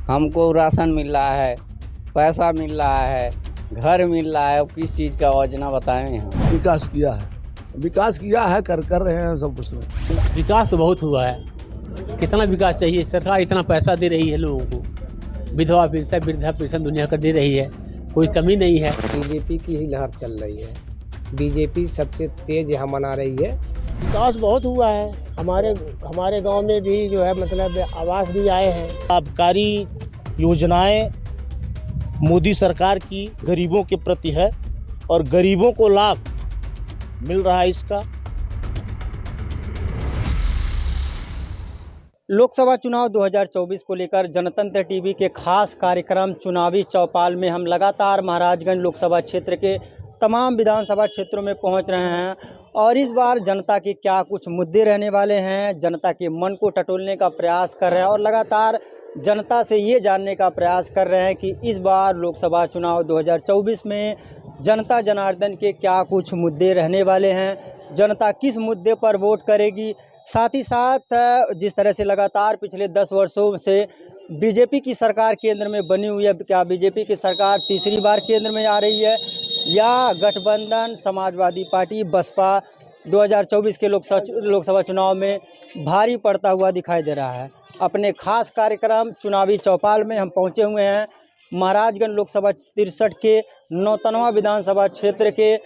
हमको राशन मिल रहा है, पैसा मिल रहा है, घर मिल रहा है। किस चीज़ का योजना बताएं हम। विकास किया है कर रहे हैं सब कुछ में। विकास तो बहुत हुआ है। कितना विकास चाहिए? सरकार इतना पैसा दे रही है लोगों को, विधवा पेंशन वृद्धा पेंशन दुनिया कर दे रही है, कोई कमी नहीं है। बीजेपी की ही लहर चल रही है। बीजेपी सबसे तेज यहाँ मना रही है। विकास बहुत हुआ है। हमारे गांव में भी जो है मतलब आवास भी आए हैं। आबकारी योजनाएं मोदी सरकार की गरीबों के प्रति है और गरीबों को लाभ मिल रहा है इसका। लोकसभा चुनाव 2024 को लेकर जनतंत्र टीवी के खास कार्यक्रम चुनावी चौपाल में हम लगातार महाराजगंज लोकसभा क्षेत्र के तमाम विधानसभा क्षेत्रों में पहुंच रहे हैं और इस बार जनता के क्या कुछ मुद्दे रहने वाले हैं, जनता के मन को टटोलने का प्रयास कर रहे हैं और लगातार जनता से ये जानने का प्रयास कर रहे हैं कि इस बार लोकसभा चुनाव 2024 में जनता जनार्दन के क्या कुछ मुद्दे रहने वाले हैं, जनता किस मुद्दे पर वोट करेगी। साथ ही साथ जिस तरह से लगातार पिछले 10 वर्षों से बीजेपी की सरकार केंद्र में बनी हुई है, क्या बीजेपी की सरकार तीसरी बार केंद्र में आ रही है या गठबंधन समाजवादी पार्टी बसपा 2024 के लोकसभा चुनाव में भारी पड़ता हुआ दिखाई दे रहा है। अपने खास कार्यक्रम चुनावी चौपाल में हम पहुंचे हुए हैं महाराजगंज लोकसभा 63 के नौतनवा विधानसभा क्षेत्र के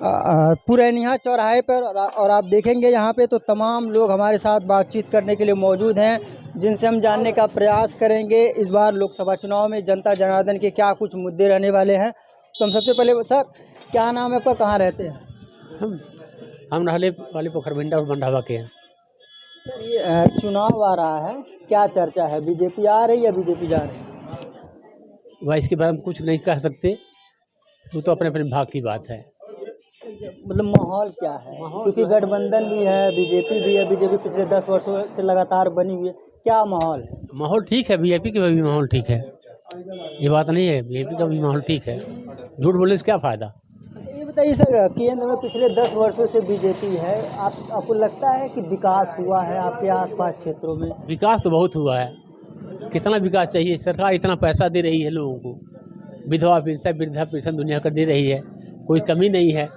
पुरैनिया चौराहे पर और आप देखेंगे यहाँ पे तो तमाम लोग हमारे साथ बातचीत करने के लिए मौजूद हैं, जिनसे हम जानने का प्रयास करेंगे इस बार लोकसभा चुनाव में जनता जनार्दन के क्या कुछ मुद्दे रहने वाले हैं। तो हम सबसे पहले सर क्या नाम है आपका, कहाँ रहते हैं? हम रहले वाले पोखरबिंडा और मंडावा के हैं। सर ये चुनाव आ रहा है, क्या चर्चा है, बीजेपी आ रही है बीजेपी जा रही है? वह इसके बारे में कुछ नहीं कह सकते, वो तो अपने अपने भाग की बात है। मतलब माहौल क्या है, क्योंकि गठबंधन भी है, बीजेपी भी है, बीजेपी पिछले 10 वर्षों से लगातार बनी हुई है, क्या माहौल है? माहौल ठीक है, बीजेपी का भी माहौल ठीक है, ये बात नहीं है, बीजेपी का भी माहौल ठीक है। झूठ बोलने से क्या फ़ायदा। ये बताइए सर, केंद्र में पिछले 10 वर्षों से बीजेपी है, आपको लगता है कि विकास हुआ है आपके आसपास क्षेत्रों में? विकास तो बहुत हुआ है। कितना विकास चाहिए? सरकार इतना पैसा दे रही है लोगों को, विधवा पेंशन वृद्धा पेंशन दुनिया कर दे रही है, कोई कमी नहीं है,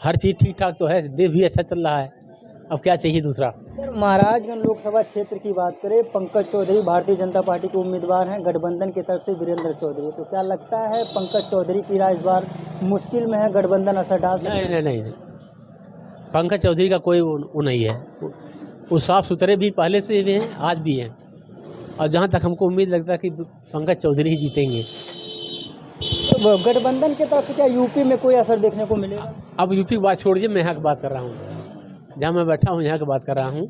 हर चीज़ ठीक ठाक तो है, देश भी अच्छा चल रहा है, अब क्या चाहिए दूसरा। सर महाराजगंज लोकसभा क्षेत्र की बात करें, पंकज चौधरी भारतीय जनता पार्टी के उम्मीदवार हैं, गठबंधन की तरफ से वीरेंद्र चौधरी, तो क्या लगता है पंकज चौधरी की राय इस बार मुश्किल में है, गठबंधन असर डाल सकता है? नहीं, पंकज चौधरी का कोई वो नहीं है, वो साफ सुथरे भी पहले से भी हैं, आज भी हैं, और जहाँ तक हमको उम्मीद लगता है कि पंकज चौधरी ही जीतेंगे। तो गठबंधन के तरफ से क्या यूपी में कोई असर देखने को मिलेगा? अब यूपी की बात छोड़िए, मैं यहाँ की बात कर रहा हूँ, जहाँ मैं बैठा हूँ यहाँ की बात कर रहा हूँ।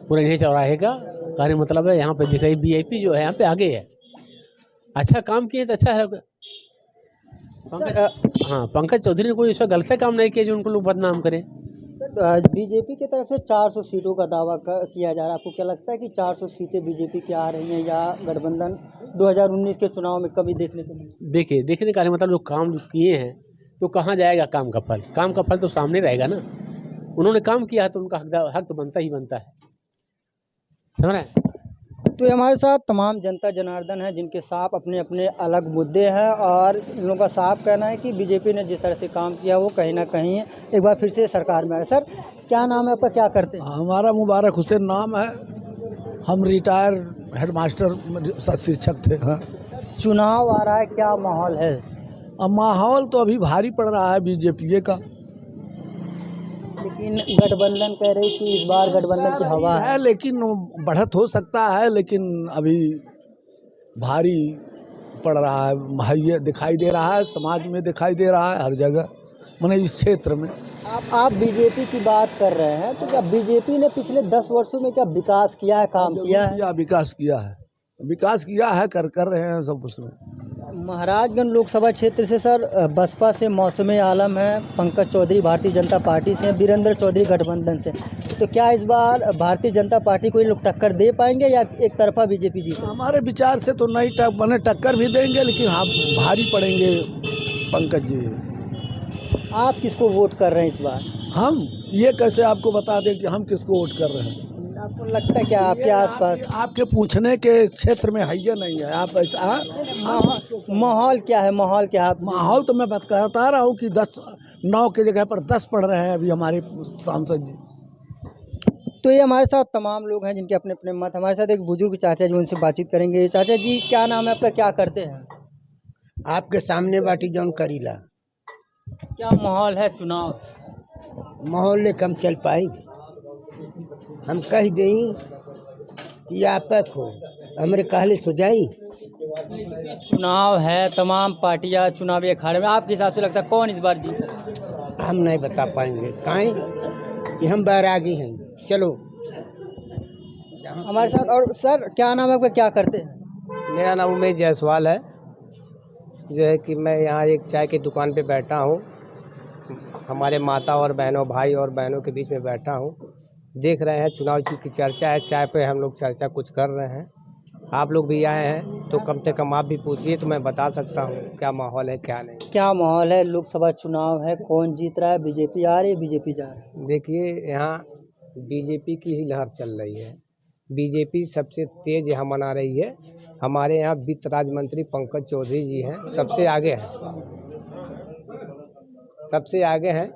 पुराने चौराहे का कार्य मतलब है, यहाँ पे दिख रही बीजेपी जो है यहाँ पे आगे है, अच्छा काम किए तो अच्छा है। पंकज चौधरी ने कोई ऐसा गलत काम नहीं किया जो उनको लोग बदनाम करें। बीजेपी की तरफ से 400 सीटों का दावा किया जा रहा है, आपको क्या लगता है कि 400 सीटें बीजेपी की आ रही हैं या गठबंधन 2019 के चुनाव में कभी देखने को मिली? देखिए, देखने का मतलब जो काम किए हैं तो कहाँ जाएगा काम का फल? काम का फल तो सामने रहेगा ना, उन्होंने काम किया है तो उनका हक तो बनता ही बनता है, समझ रहे हैं। तो हमारे साथ तमाम जनता जनार्दन है जिनके साथ अपने अपने अलग मुद्दे हैं और इन लोगों का साफ कहना है कि बीजेपी ने जिस तरह से काम किया वो कहीं ना कहीं एक बार फिर से सरकार में आए। सर क्या नाम है आपका, क्या करते हैं? हमारा मुबारक हुसैन नाम है, हम रिटायर हेडमास्टर शिक्षक थे। हाँ, चुनाव आ रहा है, क्या माहौल है? अब माहौल तो अभी भारी पड़ रहा है बीजेपी का, लेकिन गठबंधन कह रही कि इस बार गठबंधन की हवा है, लेकिन बढ़त हो सकता है, लेकिन अभी भारी पड़ रहा है, मुहैया दिखाई दे रहा है, समाज में दिखाई दे रहा है, हर जगह माने इस क्षेत्र में। आप बीजेपी की बात कर रहे हैं तो क्या बीजेपी ने पिछले 10 वर्षों में क्या विकास किया है, काम किया है? विकास किया है कर रहे हैं सब उसमें। महाराजगंज लोकसभा क्षेत्र से सर बसपा से मौसम आलम है, पंकज चौधरी भारतीय जनता पार्टी से, वीरेंद्र चौधरी गठबंधन से, तो क्या इस बार भारतीय जनता पार्टी को ये लोग टक्कर दे पाएंगे या एक तरफा बीजेपी जीत? हमारे विचार से तो नहीं टक्कर भी देंगे, लेकिन हाँ भारी पड़ेंगे पंकज जी। आप किसको वोट कर रहे हैं इस बार? हम ये कैसे आपको बता दें कि हम किसको वोट कर रहे हैं? आपको लगता है क्या आपके आसपास आपके पूछने के क्षेत्र में है या नहीं है? आप ऐसा माहौल क्या है, माहौल क्या है? माहौल तो मैं बता रहा हूँ कि 9 की जगह पर 10 पढ़ रहे हैं अभी हमारे सांसद जी। तो ये हमारे साथ तमाम लोग हैं जिनके अपने अपने मत। हमारे साथ एक बुजुर्ग चाचा जी, उनसे बातचीत करेंगे। चाचा जी, क्या नाम है आपका, क्या करते हैं? आपके सामने बाटी जौन करीला क्या माहौल है चुनाव? माहौल ले कम चल पाई, हम कह दें कि आप हो हमरे कहले सुझाई। चुनाव है, तमाम पार्टियां चुनावी अखाड़े में, आपके हिसाब से लगता है कौन इस बार जीत? हम नहीं बता पाएंगे काहे कि हम बैरागी हैं। चलो हमारे साथ। और सर, क्या नाम है आपका, क्या करते हैं? मेरा नाम उमेश जायसवाल है। जो है कि मैं यहाँ एक चाय की दुकान पे बैठा हूँ, हमारे माता और बहनों, भाई और बहनों के बीच में बैठा हूँ। देख रहे हैं चुनाव की चर्चा है, चाय पे हम लोग चर्चा कुछ कर रहे हैं। आप लोग भी आए हैं तो कम से कम आप भी पूछिए तो मैं बता सकता हूँ क्या माहौल है क्या नहीं। क्या माहौल है? लोकसभा चुनाव है, कौन जीत रहा है? बीजेपी आ रही है, बीजेपी जा रही है? देखिए, यहाँ बीजेपी की ही लहर चल रही है। बीजेपी सबसे तेज यहाँ मना रही है। हमारे यहाँ वित्त राज्य मंत्री पंकज चौधरी जी हैं, सबसे आगे हैं, सबसे आगे हैं।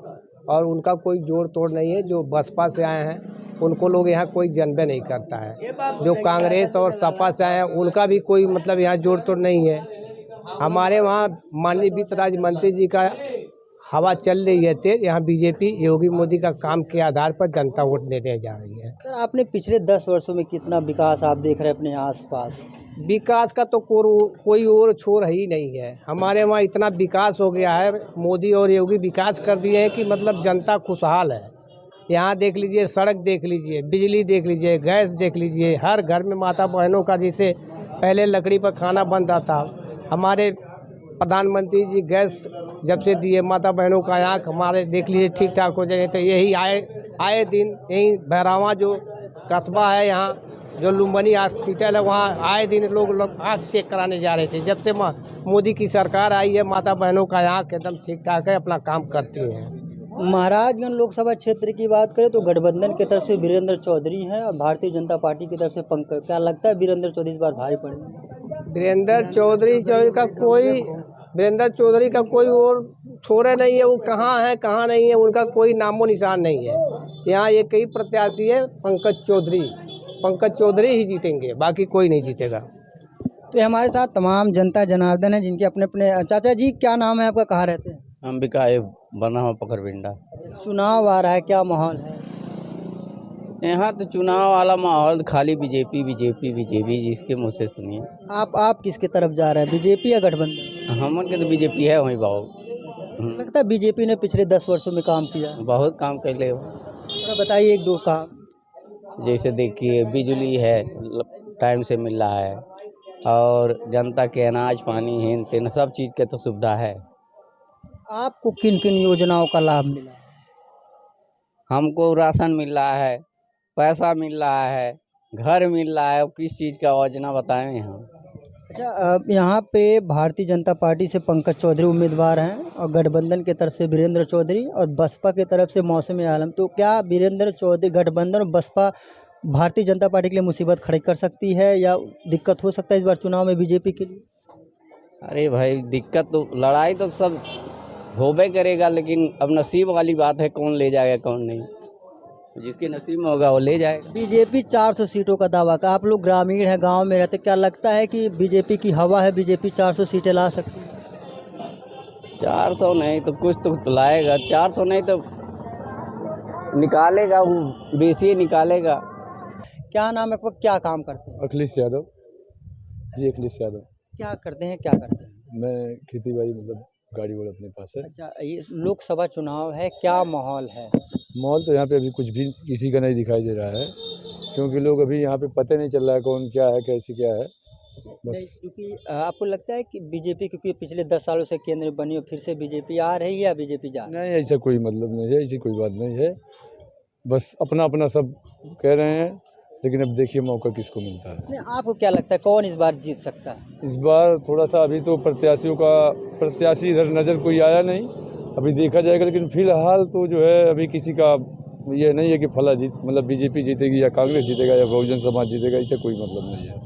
और उनका कोई जोड़ तोड़ नहीं है। जो बसपा से आए हैं उनको लोग यहाँ कोई जनबे नहीं करता है। जो कांग्रेस और सपा से आए हैं उनका भी कोई मतलब यहाँ जोड़ तोड़ नहीं है। हमारे वहाँ माननीय वित्त राज्य मंत्री जी का हवा चल रही है तेज। यहाँ बीजेपी योगी मोदी का काम के आधार पर जनता वोट देने जा रही है। सर, आपने पिछले 10 वर्षों में कितना विकास आप देख रहे हैं अपने आसपास? विकास का तो कोई और छोर ही नहीं है। हमारे वहाँ इतना विकास हो गया है, मोदी और योगी विकास कर दिए हैं कि मतलब जनता खुशहाल है। यहाँ देख लीजिए, सड़क देख लीजिए, बिजली देख लीजिए, गैस देख लीजिए। हर घर में माता बहनों का, जैसे पहले लकड़ी पर खाना बनता था, हमारे प्रधानमंत्री जी गैस जब से दिए, माता बहनों का आँख हमारे देख लीजिए ठीक ठाक हो जाए। तो यही आए दिन यही भैरावा जो कस्बा है, यहाँ जो लुम्बनी हॉस्पिटल है, वहाँ आए दिन लोग आँख चेक कराने जा रहे थे। जब से मोदी की सरकार आई है, माता बहनों का आँख एकदम ठीक ठाक है, अपना काम करती हैं। महाराजगंज लोकसभा क्षेत्र की बात करें तो गठबंधन की तरफ से वीरेंद्र चौधरी हैं और भारतीय जनता पार्टी की तरफ से पंकज। क्या लगता है वीरेंद्र चौधरी इस बार भारी पड़ेंगे? वीरेंद्र चौधरी का कोई और छोरे नहीं है। वो कहाँ है कहाँ नहीं है, उनका कोई नामो निशान नहीं है। यहाँ एक ही प्रत्याशी है, पंकज चौधरी ही जीतेंगे, बाकी कोई नहीं जीतेगा। तो हमारे साथ तमाम जनता जनार्दन है जिनके अपने अपने। चाचा जी, क्या नाम है आपका, कहाँ रहते हैं? हम बिका बना हुआ पकड़बिंडा। चुनाव आ रहा है, क्या माहौल है? यहाँ तो चुनाव वाला माहौल खाली बीजेपी बीजेपी बीजेपी, जिसके मुँह से सुनिए। आप किसकी तरफ जा रहे हैं, बीजेपी या गठबंधन? हमन के तो बीजेपी है वहीं बाबू। लगता है बीजेपी ने पिछले 10 वर्षों में काम किया, बहुत काम कर ले। थोड़ा बताइए एक दो काम। जैसे देखिए, बिजली है टाइम से मिल रहा है, और जनता के अनाज पानी हेन तेन सब चीज़ के तो सुविधा है। आपको किन किन योजनाओं का लाभ मिला? हमको राशन मिल रहा है, पैसा मिल रहा है, घर मिल रहा है। अब किस चीज़ का योजना बताएं यहाँ? अच्छा, यहाँ पे भारतीय जनता पार्टी से पंकज चौधरी उम्मीदवार हैं और गठबंधन की तरफ से वीरेंद्र चौधरी और बसपा की तरफ से मौसमी आलम। तो क्या वीरेंद्र चौधरी, गठबंधन और बसपा भारतीय जनता पार्टी के लिए मुसीबत खड़ी कर सकती है या दिक्कत हो सकता है इस बार चुनाव में बीजेपी के लिए? अरे भाई, दिक्कत तो, लड़ाई तो सब होबे करेगा, लेकिन अब नसीब वाली बात है, कौन ले जाएगा कौन नहीं। जिसके नसीब में होगा वो ले जाएगा। बीजेपी 400 सीटों का दावा का। आप लोग ग्रामीण है, गांव में रहते, क्या लगता है कि बीजेपी की हवा है, बीजेपी 400 सीटें ला सकती है? 400 नहीं तो कुछ तो लाएगा। 400 नहीं तो निकालेगा, वो बेसी निकालेगा। क्या नाम है, क्या काम करते हैं? अखिलेश यादव जी। अखिलेश यादव। क्या करते हैं, क्या करते हैं? मैं खेती बाड़ी, मतलब गाड़ी वाड़ा अपने पास है। अच्छा, ये लोकसभा चुनाव है, क्या माहौल है? माहौल तो यहाँ पे अभी कुछ भी किसी का नहीं दिखाई दे रहा है, क्योंकि लोग अभी यहाँ पे पता नहीं चल रहा है कौन क्या है, कैसे क्या है बस। क्योंकि आपको लगता है कि बीजेपी, क्योंकि पिछले 10 सालों से केंद्र में बनी हो, फिर से बीजेपी आ रही है या बीजेपी जा रही है? नहीं, ऐसा कोई मतलब नहीं है, ऐसी कोई बात नहीं है। बस अपना अपना सब कह रहे हैं, लेकिन अब देखिए मौका किसको मिलता है। नहीं, आपको क्या लगता है कौन इस बार जीत सकता है? इस बार थोड़ा सा अभी तो प्रत्याशी इधर नज़र कोई आया नहीं, अभी देखा जाएगा। लेकिन फिलहाल तो जो है अभी किसी का ये नहीं है कि फला जीत मतलब बीजेपी जीतेगी या कांग्रेस जीतेगा या बहुजन समाज जीतेगा, इससे कोई मतलब नहीं है।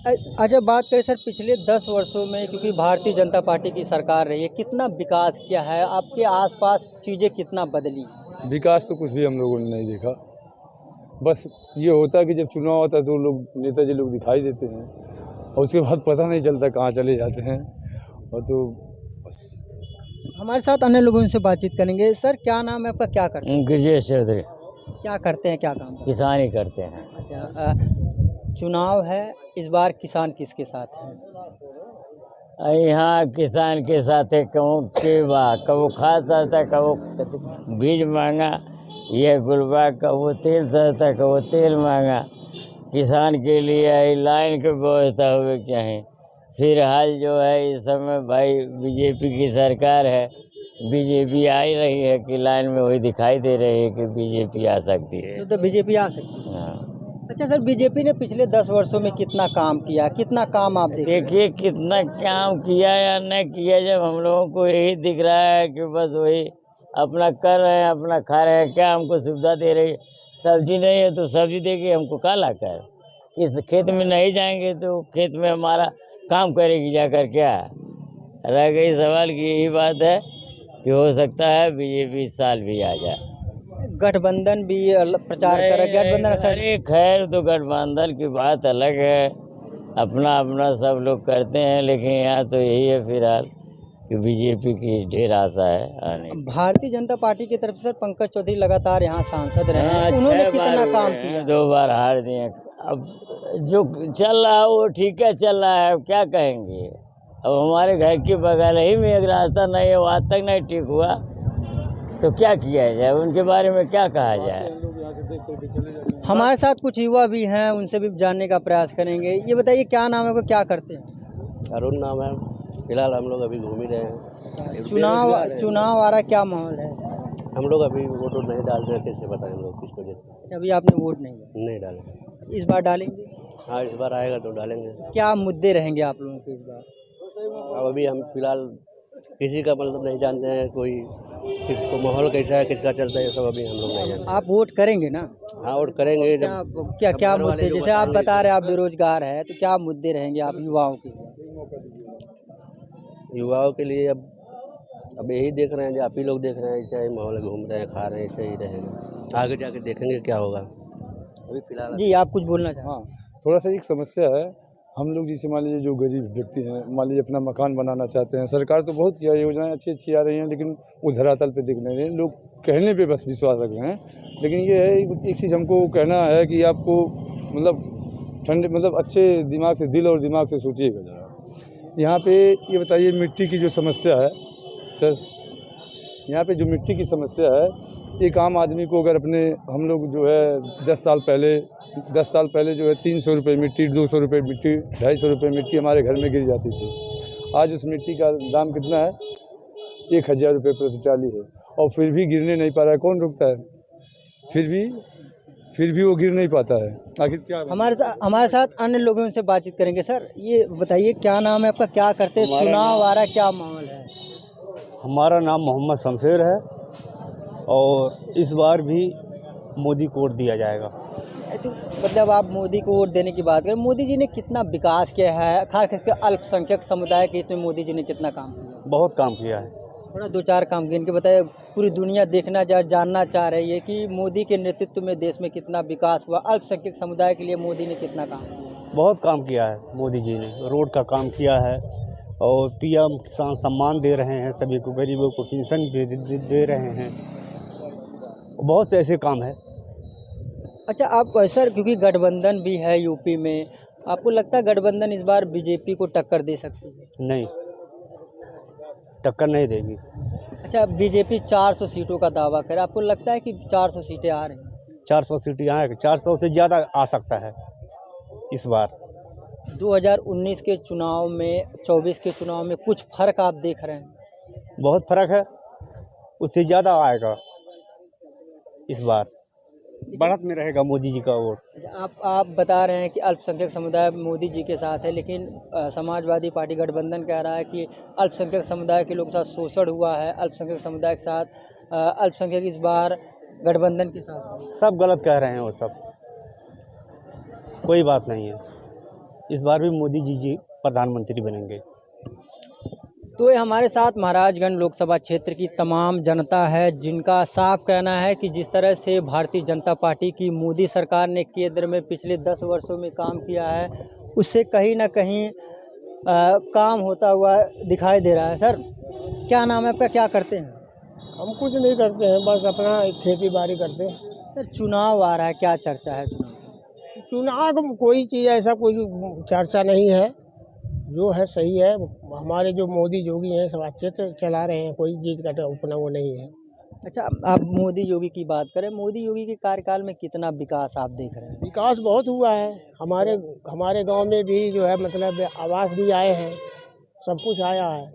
अच्छा, बात करें सर पिछले 10 वर्षों में, क्योंकि भारतीय जनता पार्टी की सरकार रही है, कितना विकास किया है? आपके आसपास चीज़ें कितना बदली? विकास तो कुछ भी हम लोगों ने नहीं देखा। बस ये होता है कि जब चुनाव होता है तो लोग नेताजी लोग दिखाई देते हैं और उसके बाद पता नहीं चलता कहाँ चले जाते हैं। और तो बस हमारे साथ अन्य लोगों से बातचीत करेंगे। सर क्या नाम है आपका, क्या करते हैं? ब्रजेश चौधरी। क्या करते हैं, क्या काम करते किसानी करते हैं। हैं? अच्छा, चुनाव है इस बार, किसान किसके साथ है? यहाँ किसान के साथ है, कबो खाद सस्ता, कबो बीज महंगा, यह गुलबा, कबो तेल सस्ता, कबो तेल महंगा। किसान के लिए लाइन की व्यवस्था होनी चाहिए। फिलहाल जो है इस समय भाई बीजेपी की सरकार है, बीजेपी आ ही रही है कि लाइन में वही दिखाई दे रही है कि बीजेपी आ सकती है। तो बीजेपी आ सकती है। हाँ, अच्छा सर, बीजेपी ने पिछले 10 वर्षों में कितना काम किया, कितना काम आप देखिए कितना काम किया या न किया, जब हम लोगों को यही दिख रहा है कि बस वही अपना कर रहे हैं, अपना खा रहे हैं। क्या हमको सुविधा दे रही है? सब्जी नहीं है तो सब्जी देगी हमको, का ला कर किस खेत में नहीं जाएंगे तो खेत में हमारा काम करेगी जाकर? क्या रह गई सवाल की यही बात है कि हो सकता है बीजेपी इस साल भी आ जाए। गठबंधन भी प्रचार कर रहा है, गठबंधन सर। अरे खैर, तो गठबंधन की बात अलग है, अपना अपना सब लोग करते हैं, लेकिन यहाँ तो यही है फिलहाल कि बीजेपी की ढेर आशा है आने की। भारतीय जनता पार्टी की तरफ से सर पंकज चौधरी लगातार यहाँ सांसद रहे हैं, हाँ, उन्होंने 6 कितना बार काम हुए हैं, किया? 2 बार हार दिए। अब जो चल रहा है वो ठीक है चल रहा है, अब क्या कहेंगे। अब हमारे घर के बगल ही में एक रास्ता नहीं है, वो आज तक नहीं ठीक हुआ, तो क्या किया जाए, उनके बारे में क्या कहा जाए। हमारे साथ कुछ युवा भी हैं, उनसे भी जानने का प्रयास करेंगे। ये बताइए क्या नाम है, को क्या करते हैं? अरुण नाम है। फिलहाल हम लोग अभी घूम ही रहे हैं। चुनाव आ रहा है, क्या माहौल है? हम लोग अभी वोट नहीं डाल रहे, कैसे बताएं हम लोग किसको देते? अभी आपने वोट नहीं डाले। इस बार डालेंगे? हाँ, इस बार आएगा तो डालेंगे। क्या मुद्दे रहेंगे आप लोगों के इस बार? अब अभी हम फिलहाल किसी का मतलब नहीं जानते हैं, कोई किसको माहौल कैसा है, किसका चलता है, ये सब अभी हम लोग नहीं जानते। आप वोट करेंगे ना? हाँ, वोट करेंगे। क्या मुद्दे, जैसे आप बता रहे हैं आप बेरोजगार है, तो क्या मुद्दे रहेंगे आप युवाओं के? युवाओं के लिए अब यही देख रहे हैं जो आप ही लोग देख रहे हैं, ऐसा ही माहौल, घूम रहे हैं, खा रहे हैं, ऐसे ही रहेगा। आगे जाके देखेंगे क्या होगा। अभी फिलहाल जी आप कुछ बोलना चाहें? हाँ, थोड़ा सा एक समस्या है। हम लोग जैसे मान लीजिए जो गरीब व्यक्ति हैं, मान लीजिए अपना मकान बनाना चाहते हैं, सरकार तो बहुत किया, योजनाएं अच्छी अच्छी आ रही हैं, लेकिन वो धरातल पे दिख नहीं रही। लोग कहने पे बस विश्वास रख रहे हैं, लेकिन ये है एक चीज़ हमको कहना है कि आपको मतलब ठंडे मतलब अच्छे दिमाग से, दिल और दिमाग से सोचिएगा ज़रा। यहाँ पे ये बताइए मिट्टी की जो समस्या है सर, यहाँ पे जो मिट्टी की समस्या है, एक आम आदमी को अगर अपने हम लोग जो है 10 साल पहले जो है 300 रुपये मिट्टी, 200 रुपये मिट्टी, 250 रुपये मिट्टी हमारे घर में गिर जाती थी। आज उस मिट्टी का दाम कितना है? 1000 रुपये प्रति ट्राली है, और फिर भी गिरने नहीं पा रहा है। कौन रुकता है? फिर भी वो गिर नहीं पाता है। आखिर क्या हमारे साथ अन्य लोगों से बातचीत करेंगे। सर ये बताइए क्या नाम है आपका, क्या करते हैं? चुनाव आ रहा है, क्या माहौल है? हमारा नाम मोहम्मद शमशेर है और इस बार भी मोदी को वोट दिया जाएगा। तो मतलब आप मोदी को वोट देने की बात करें, मोदी जी ने कितना विकास किया है, खास करके अल्पसंख्यक समुदाय के हित में मोदी जी ने कितना काम किया? बहुत काम किया है। थोड़ा 2-4 काम गिन के बताइए, पूरी दुनिया जानना चाह रही है कि मोदी के नेतृत्व में देश में कितना विकास हुआ, अल्पसंख्यक समुदाय के लिए मोदी ने कितना काम किया? बहुत काम किया है मोदी जी ने, रोड का काम किया है और पीएम किसान सम्मान दे रहे हैं, सभी को, गरीबों को पेंशन भी दे रहे हैं, बहुत से ऐसे काम है। अच्छा आप सर, क्योंकि गठबंधन भी है यूपी में, आपको लगता है गठबंधन इस बार बीजेपी को टक्कर दे सकती है? नहीं, टक्कर नहीं देगी। अच्छा, बीजेपी 400 सीटों का दावा करे, आपको लगता है कि 400 सीटें आ रही हैं? 400 सीटें आएगी, 400 से ज़्यादा आ सकता है इस बार। 2019 के चुनाव में, 24 के चुनाव में कुछ फर्क आप देख रहे हैं? बहुत फर्क है, उससे ज़्यादा आएगा इस बार, बढ़त में रहेगा मोदी जी का वोट। आप बता रहे हैं कि अल्पसंख्यक समुदाय मोदी जी के साथ है, लेकिन समाजवादी पार्टी गठबंधन कह रहा है कि अल्पसंख्यक समुदाय के लोगों के साथ शोषण हुआ है, अल्पसंख्यक समुदाय के साथ अल्पसंख्यक इस बार गठबंधन के साथ? सब गलत कह रहे हैं वो सब, कोई बात नहीं है। इस बार भी मोदी जी प्रधानमंत्री बनेंगे। तो ये हमारे साथ महाराजगंज लोकसभा क्षेत्र की तमाम जनता है, जिनका साफ कहना है कि जिस तरह से भारतीय जनता पार्टी की मोदी सरकार ने केंद्र में पिछले 10 वर्षों में काम किया है, उससे कहीं ना कहीं काम होता हुआ दिखाई दे रहा है। सर, क्या नाम है आपका, क्या करते हैं? हम कुछ नहीं करते हैं, बस अपना खेती बाड़ी करते हैं। सर, चुनाव आ रहा है, क्या चर्चा है चुनाव में कोई चीज़ ऐसा कोई चर्चा नहीं है, जो है सही है। हमारे जो मोदी योगी हैं सब अच्छे से चला रहे हैं, कोई चीज़ का अपना वो नहीं है। अच्छा, आप मोदी योगी की बात करें, मोदी योगी के कार्यकाल में कितना विकास आप देख रहे हैं? विकास बहुत हुआ है। हमारे गांव में भी जो है मतलब आवास भी आए हैं, सब कुछ आया है।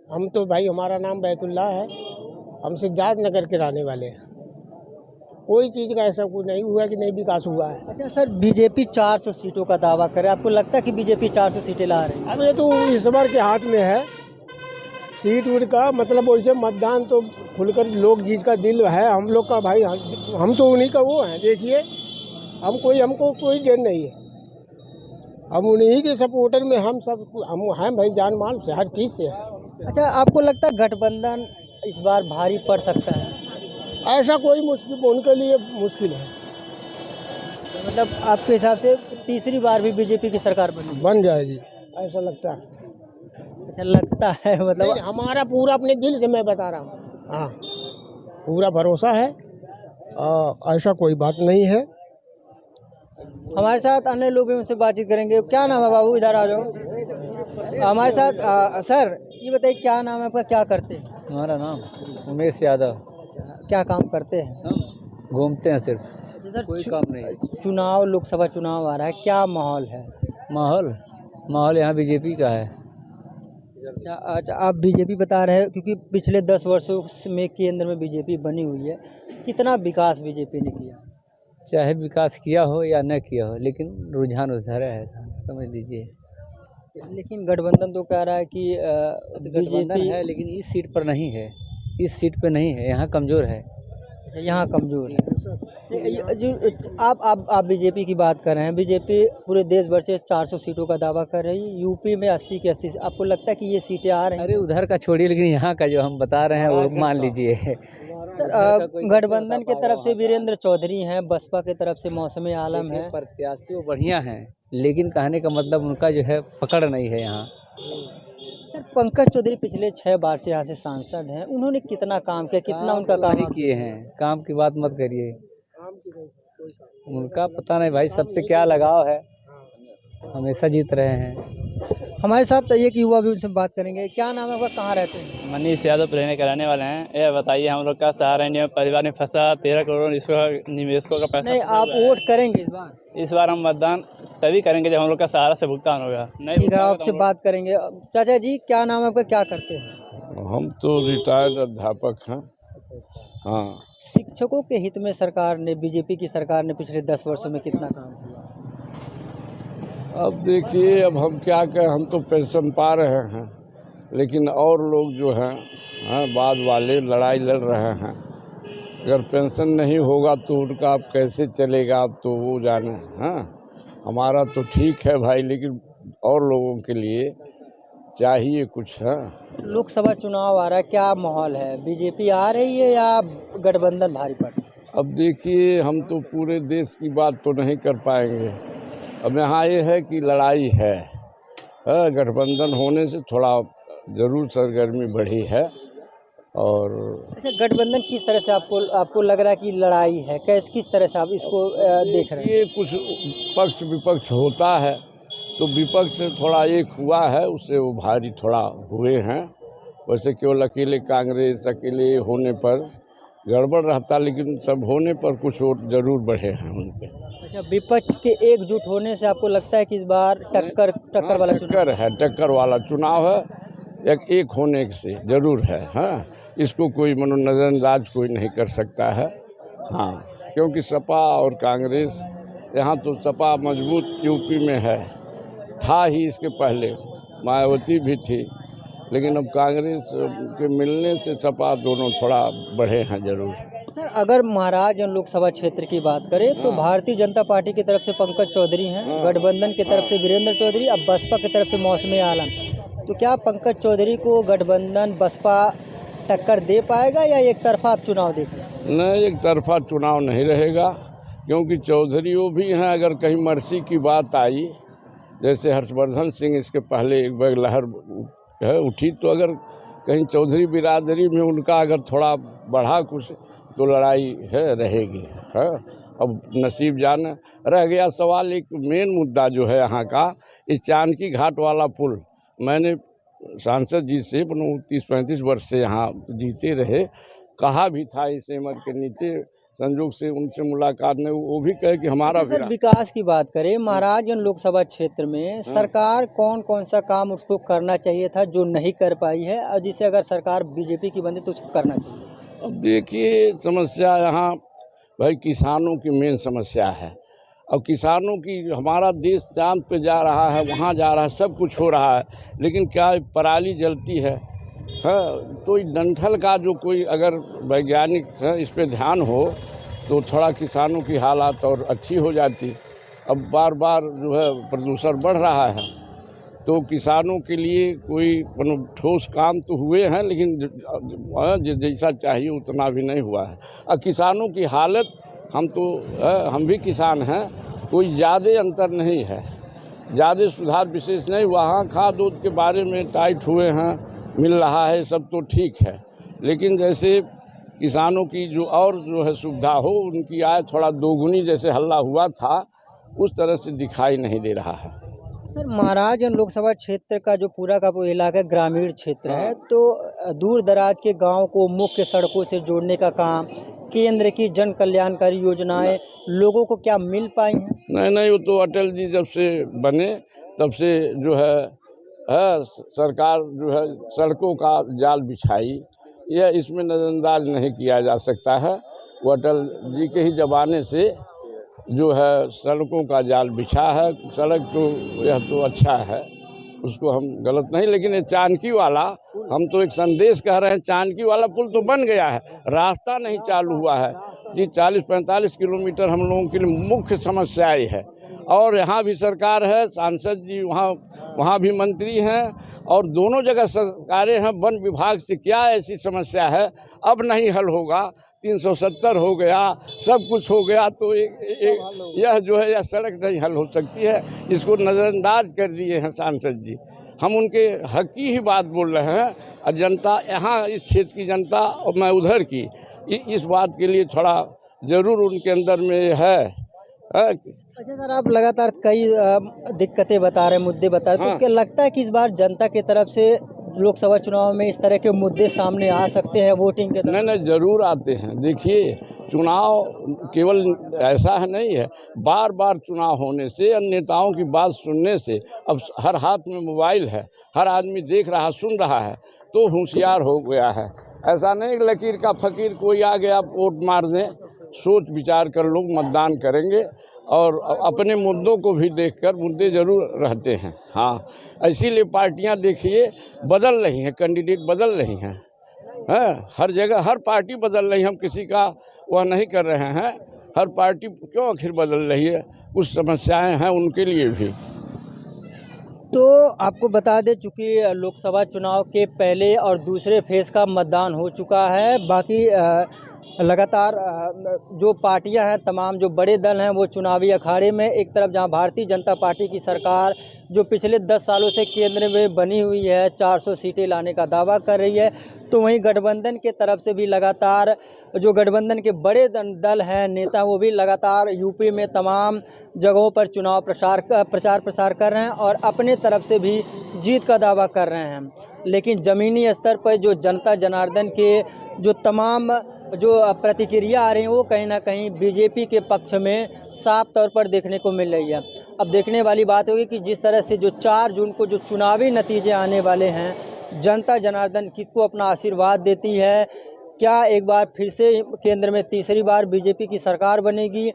हम तो भाई, हमारा नाम बैतुल्ला है, हम सिद्धार्थ नगर के रहने वाले हैं। कोई चीज़ का ऐसा कुछ नहीं हुआ कि नहीं विकास हुआ है। अच्छा सर, बीजेपी 400 सीटों का दावा करे, आपको लगता है कि बीजेपी 400 सीटें ला रही है? अब ये तो ईश्वर के हाथ में है, सीट उट का मतलब वैसे मतदान तो खुलकर लोग जिसका दिल है, हम लोग का भाई, हम तो उन्हीं का वो हैं। देखिए, हमको कोई देर नहीं है, हम उन्हीं के सपोर्टर में हम हैं भाई, जान माल से हर चीज़ से है। अच्छा, आपको लगता है गठबंधन इस बार भारी पड़ सकता है? ऐसा कोई मुश्किल उनके लिए मुश्किल है। मतलब आपके हिसाब से तीसरी बार भी बीजेपी की सरकार बन जाएगी, ऐसा लगता है। अच्छा, लगता है मतलब हमारा पूरा अपने दिल से मैं बता रहा हूँ, हाँ, पूरा भरोसा है, ऐसा कोई बात नहीं है। हमारे साथ अन्य लोग भी उनसे बातचीत करेंगे। क्या नाम है बाबू, इधर आ जाओ हमारे साथ। सर, ये बताइए क्या नाम है आपका, क्या करते हैं? हमारा नाम उमेश यादव। क्या काम करते हैं? हम घूमते हैं सिर्फ, सर, कोई काम नहीं। चुनाव, लोकसभा चुनाव आ रहा है, क्या माहौल है? माहौल यहाँ बीजेपी का है। अच्छा, आप बीजेपी बता रहे हैं, क्योंकि पिछले 10 वर्षों में केंद्र में बीजेपी बनी हुई है, कितना विकास बीजेपी ने किया? चाहे विकास किया हो या न किया हो, लेकिन रुझान उधर है, समझ लीजिए। लेकिन गठबंधन तो कह रहा है कि बीजेपी है, लेकिन इस सीट पर नहीं है, इस सीट पे नहीं है, यहाँ कमज़ोर है। यहाँ कमज़ोर है। जो आप बीजेपी की बात कर रहे हैं, बीजेपी पूरे देश भर से 400 सीटों का दावा कर रही है, यूपी में 80 के 80। आपको लगता है कि ये सीटें आ रही हैं? अरे उधर का छोड़िए, लेकिन यहाँ का जो हम बता रहे हैं वो मान लीजिए। सर, गठबंधन के तरफ से वीरेंद्र चौधरी हैं, बसपा के तरफ से मौसमी आलम है। प्रत्याशी वो बढ़िया हैं, लेकिन कहने का मतलब उनका जो है पकड़ नहीं है यहाँ। सर, पंकज चौधरी पिछले 6 बार से यहाँ से सांसद हैं, उन्होंने कितना काम किया, कितना उनका काम किए हैं? काम की बात मत करिए, उनका पता नहीं भाई, सबसे क्या लगाव है, हमेशा जीत रहे हैं। हमारे साथ एक युवा भी उनसे बात करेंगे। क्या नाम है आपका, कहाँ रहते हैं? मनीष यादव प्रेरणा कराने वाले हैं। ये बताइए, हम लोग का सहारा इंडिया परिवार में फंसा 13 करोड़ निवेशकों का पैसा। नहीं, आप वोट करेंगे इस बार? इस बार हम मतदान तभी करेंगे जब हम लोग का सहारा से भुगतान होगा। ठीक है, आपसे बात करेंगे। चाचा जी, क्या नाम है आपका, क्या करते हैं? हम तो रिटायर्ड अध्यापक हैं। हाँ, शिक्षकों के हित में सरकार ने, बीजेपी की सरकार ने पिछले 10 वर्षों में कितना काम किया? अब देखिए, अब हम क्या कहें, हम तो पेंशन पा रहे हैं, लेकिन और लोग जो हैं, बाद वाले लड़ाई लड़ रहे हैं। अगर पेंशन नहीं होगा तो उनका अब कैसे चलेगा, अब तो वो जाने। हाँ, हमारा तो ठीक है भाई, लेकिन और लोगों के लिए चाहिए कुछ है। लोकसभा चुनाव आ रहा है, क्या माहौल है? बीजेपी आ रही है या गठबंधन भारी पड़? अब देखिए, हम तो पूरे देश की बात तो नहीं कर पाएंगे। अब यहाँ ये है कि लड़ाई है, गठबंधन होने से थोड़ा ज़रूर सरगर्मी बढ़ी है। और अच्छा, गठबंधन किस तरह से आपको लग रहा है कि लड़ाई है? किस तरह से आप इसको देख रहे हैं? ये कुछ पक्ष विपक्ष होता है, तो विपक्ष से थोड़ा एक हुआ है, उससे वो भारी थोड़ा हुए हैं। वैसे केवल अकेले कांग्रेस अकेले होने पर गड़बड़ रहता, लेकिन सब होने पर कुछ वोट जरूर बढ़े हैं उनके। अच्छा, विपक्ष के एकजुट होने से आपको लगता है कि इस बार टक्कर वाला चुनाव है, टक्कर वाला चुनाव है, एक होने से जरूर है। हाँ, इसको कोई नज़रअंदाज कोई नहीं कर सकता है। हाँ, क्योंकि सपा और कांग्रेस, यहाँ तो सपा मजबूत यूपी में है, था ही इसके पहले, मायावती भी थी, लेकिन अब कांग्रेस के मिलने से सपा दोनों थोड़ा बढ़े हैं जरूर। सर अगर महाराजगंज लोकसभा क्षेत्र की बात करें तो भारतीय जनता पार्टी की तरफ से पंकज चौधरी हैं, गठबंधन की तरफ से वीरेंद्र चौधरी, अब बसपा की तरफ से मौसमी आलम। तो क्या पंकज चौधरी को गठबंधन बसपा टक्कर दे पाएगा या एक तरफा आप चुनाव देख रहे हैं? नहीं, एक तरफा चुनाव नहीं रहेगा, क्योंकि चौधरी वो भी हैं। अगर कहीं मर्सी की बात आई, जैसे हर्षवर्धन सिंह इसके पहले एक बार लहर उठी, तो अगर कहीं चौधरी बिरादरी में उनका अगर थोड़ा बढ़ा कुछ तो लड़ाई रहेगी। अब नसीब जान रह गया सवाल। एक मेन मुद्दा जो है यहाँ का, इस चांदकी घाट वाला पुल, मैंने सांसद जी से 30-35 वर्ष से यहाँ जीते रहे, कहा भी था इस हिम्मत के नीचे, संयोग से उनसे मुलाकात ने वो भी कहे कि हमारा सर विकास की बात करें महाराजगंज लोकसभा क्षेत्र में सरकार कौन कौन सा काम उसको करना चाहिए था जो नहीं कर पाई है, और जिसे अगर सरकार बीजेपी की बने तो उसको करना चाहिए? अब देखिए, समस्या यहाँ भाई किसानों की मेन समस्या है। अब किसानों की, हमारा देश चांद पे जा रहा है, वहाँ जा रहा है, सब कुछ हो रहा है, लेकिन क्या पराली जलती है? तो डंठल का जो कोई अगर वैज्ञानिक इस पे ध्यान हो तो थोड़ा किसानों की हालात और अच्छी हो जाती। अब बार बार जो है प्रदूषण बढ़ रहा है, तो किसानों के लिए कोई ठोस काम तो हुए हैं, लेकिन जैसा चाहिए उतना भी नहीं हुआ है। अब किसानों की हालत, हम भी किसान हैं, कोई ज़्यादा अंतर नहीं है, ज़्यादा सुधार विशेष नहीं। वहाँ खाद उद के बारे में टाइट हुए हैं, मिल रहा है, सब तो ठीक है, लेकिन जैसे किसानों की जो है सुविधा हो, उनकी आय थोड़ा दोगुनी जैसे हल्ला हुआ था, उस तरह से दिखाई नहीं दे रहा है। सर महाराजगंज लोकसभा क्षेत्र का जो पूरा का वो इलाका ग्रामीण क्षेत्र है, तो दूर दराज के गांव को मुख्य सड़कों से जोड़ने का काम, केंद्र की जन कल्याणकारी योजनाएं लोगों को क्या मिल पाई हैं? नहीं, वो तो अटल जी जब से बने तब से जो है सरकार जो है सड़कों का जाल बिछाई, यह इसमें नज़रअंदाज नहीं किया जा सकता है। वो अटल जी के ही ज़माने से जो है सड़कों का जाल बिछा है। सड़क तो यह तो अच्छा है, उसको हम गलत नहीं, लेकिन ये चांदकी वाला, हम तो एक संदेश कह रहे हैं, चांदकी वाला पुल तो बन गया है, रास्ता नहीं चालू हुआ है जी। 40-45 किलोमीटर हम लोगों के लिए मुख्य समस्या ये है। और यहाँ भी सरकार है, सांसद जी वहाँ भी मंत्री हैं, और दोनों जगह सरकारें हैं। वन विभाग से क्या ऐसी समस्या है अब नहीं हल होगा? 370 हो गया, सब कुछ हो गया, तो यह जो है यह सड़क नहीं हल हो सकती है। इसको नज़रअंदाज कर दिए हैं सांसद जी। हम उनके हक की ही बात बोल रहे हैं, और जनता यहाँ इस क्षेत्र की जनता और मैं उधर की, इस बात के लिए थोड़ा ज़रूर उनके अंदर में है। अच्छा सर, आप लगातार कई दिक्कतें बता रहे हैं, मुद्दे बता रहे हैं, तो क्या लगता है कि इस बार जनता की तरफ से लोकसभा चुनाव में इस तरह के मुद्दे सामने आ सकते हैं वोटिंग के? नहीं, ज़रूर आते हैं। देखिए, चुनाव केवल ऐसा है नहीं है, बार बार चुनाव होने से, नेताओं की बात सुनने से, अब हर हाथ में मोबाइल है, हर आदमी देख रहा, सुन रहा है, तो होशियार हो गया है। ऐसा नहीं लकीर का फकीर कोई आ गया वोट मार दें, सोच विचार कर लोग मतदान करेंगे, और अपने मुद्दों को भी देखकर, मुद्दे ज़रूर रहते हैं। हाँ, इसीलिए पार्टियां देखिए बदल रही हैं, कैंडिडेट बदल रही हैं, हर जगह हर पार्टी बदल रही है। हम किसी का वह नहीं कर रहे हैं, हर पार्टी क्यों आखिर बदल रही है, कुछ समस्याएं हैं उनके लिए भी। तो आपको बता दें, चूँकि लोकसभा चुनाव के पहले और दूसरे फेज़ का मतदान हो चुका है, बाकी लगातार जो पार्टियां हैं, तमाम जो बड़े दल हैं, वो चुनावी अखाड़े में। एक तरफ जहां भारतीय जनता पार्टी की सरकार जो पिछले 10 सालों से केंद्र में बनी हुई है, 400 सीटें लाने का दावा कर रही है, तो वहीं गठबंधन के तरफ से भी लगातार जो गठबंधन के बड़े दल हैं, नेता, वो भी लगातार यूपी में तमाम जगहों पर चुनाव प्रचार प्रसार कर रहे हैं और अपने तरफ से भी जीत का दावा कर रहे हैं। लेकिन ज़मीनी स्तर पर जो जनता जनार्दन के जो तमाम जो प्रतिक्रिया आ रही हैं, वो कहीं ना कहीं बीजेपी के पक्ष में साफ तौर पर देखने को मिल रही है। अब देखने वाली बात होगी कि जिस तरह से जो 4 जून को जो चुनावी नतीजे आने वाले हैं, जनता जनार्दन किसको अपना आशीर्वाद देती है, क्या एक बार फिर से केंद्र में तीसरी बार बीजेपी की सरकार बनेगी,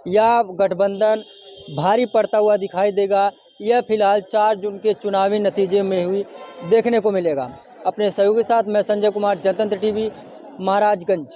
या गठबंधन भारी पड़ता हुआ दिखाई देगा, यह फिलहाल 4 जून के चुनावी नतीजे में हुई देखने को मिलेगा। अपने सहयोगी के साथ मैं संजय कुमार, जनतंत्र टीवी, महाराजगंज।